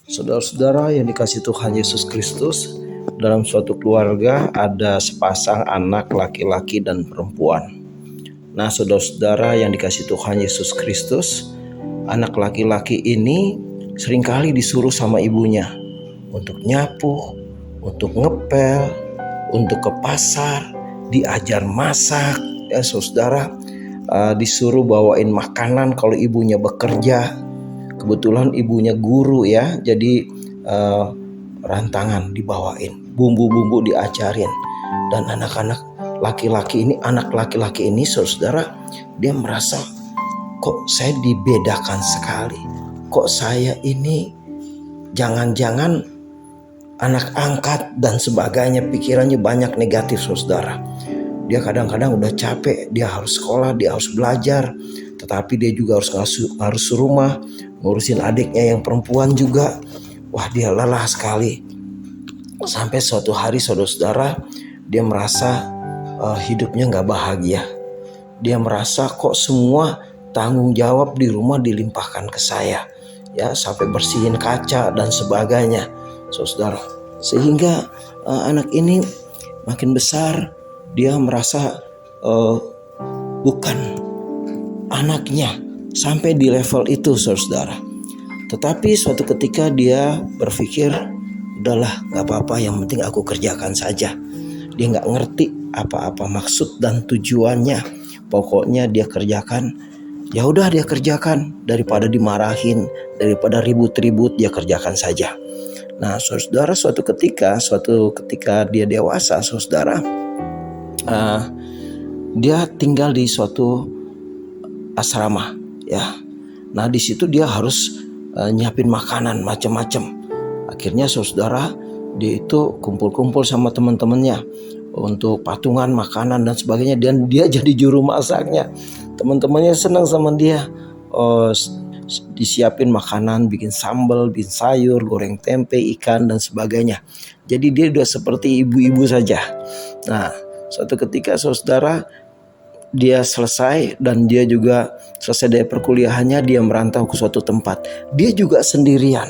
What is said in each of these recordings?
Saudara-saudara yang dikasihi Tuhan Yesus Kristus, dalam suatu keluarga ada sepasang anak laki-laki dan perempuan. Nah, saudara-saudara yang dikasihi Tuhan Yesus Kristus, anak laki-laki ini seringkali disuruh sama ibunya untuk nyapu, untuk ngepel, untuk ke pasar, diajar masak, ya saudara, disuruh bawain makanan kalau ibunya bekerja. Kebetulan ibunya guru ya, jadi rantangan dibawain, bumbu-bumbu diajarin. Dan anak laki-laki ini saudara, dia merasa kok saya dibedakan sekali. Kok saya ini jangan-jangan anak angkat dan sebagainya, pikirannya banyak negatif saudara. Dia kadang-kadang udah capek, dia harus sekolah, dia harus belajar, tetapi dia juga harus rumah, ngurusin adiknya yang perempuan juga. Wah, dia lelah sekali. Sampai suatu hari saudara-saudara, dia merasa hidupnya gak bahagia. Dia merasa kok semua tanggung jawab di rumah dilimpahkan ke saya, ya, sampai bersihin kaca dan sebagainya saudara. Sehingga anak ini makin besar, dia merasa bukan anaknya sampai di level itu saudara. Tetapi suatu ketika dia berpikir, udahlah gak apa-apa, yang penting aku kerjakan saja. Dia gak ngerti apa-apa maksud dan tujuannya. Pokoknya dia kerjakan. Ya udah, dia kerjakan, daripada dimarahin, daripada ribut-ribut, dia kerjakan saja. Nah saudara, suatu ketika dia dewasa saudara, dia tinggal di suatu asrama ya. Nah di situ dia harus nyiapin makanan macam-macam. Akhirnya saudara, dia itu kumpul-kumpul sama teman-temannya untuk patungan makanan dan sebagainya, dan dia jadi juru masaknya. Teman-temannya senang sama dia. Disiapin makanan, bikin sambal, bikin sayur, goreng tempe, ikan dan sebagainya. Jadi dia udah seperti ibu-ibu saja. Nah suatu ketika saudara, dia selesai dan dia juga selesai dari perkuliahannya, dia merantau ke suatu tempat. Dia juga sendirian.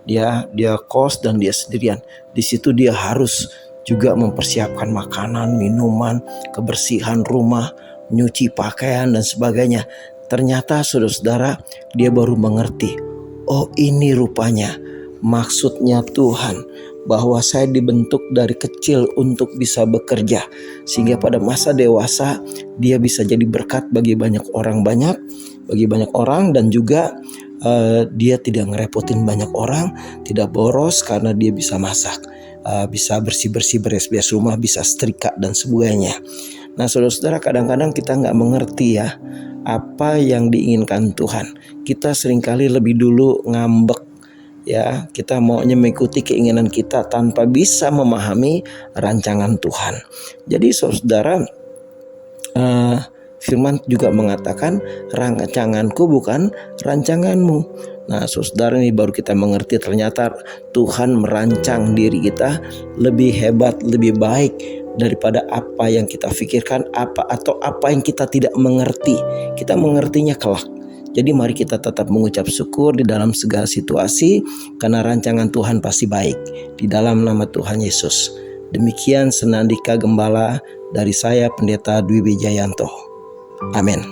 Dia kos dan dia sendirian. Di situ dia harus juga mempersiapkan makanan, minuman, kebersihan rumah, nyuci pakaian dan sebagainya. Ternyata saudara-saudara, dia baru mengerti, oh ini rupanya maksudnya Tuhan, bahwa saya dibentuk dari kecil untuk bisa bekerja, sehingga pada masa dewasa dia bisa jadi berkat bagi banyak orang, dan juga dia tidak ngerepotin banyak orang, tidak boros karena dia bisa masak, bisa bersih-bersih, beres-beres rumah, bisa setrika dan sebagainya. Nah saudara-saudara, kadang-kadang kita nggak mengerti ya apa yang diinginkan Tuhan. Kita seringkali lebih dulu ngambek ya, kita maunya mengikuti keinginan kita tanpa bisa memahami rancangan Tuhan. Jadi saudara, firman juga mengatakan, rancanganku bukan rancanganmu. Nah saudara, ini baru kita mengerti ternyata Tuhan merancang diri kita lebih hebat, lebih baik daripada apa yang kita pikirkan, atau apa yang kita tidak mengerti. Kita mengertinya kelak. Jadi mari kita tetap mengucap syukur di dalam segala situasi, karena rancangan Tuhan pasti baik. Di dalam nama Tuhan Yesus. Demikian Senandika Gembala dari saya, Pendeta Dwi Wijayanto. Amin.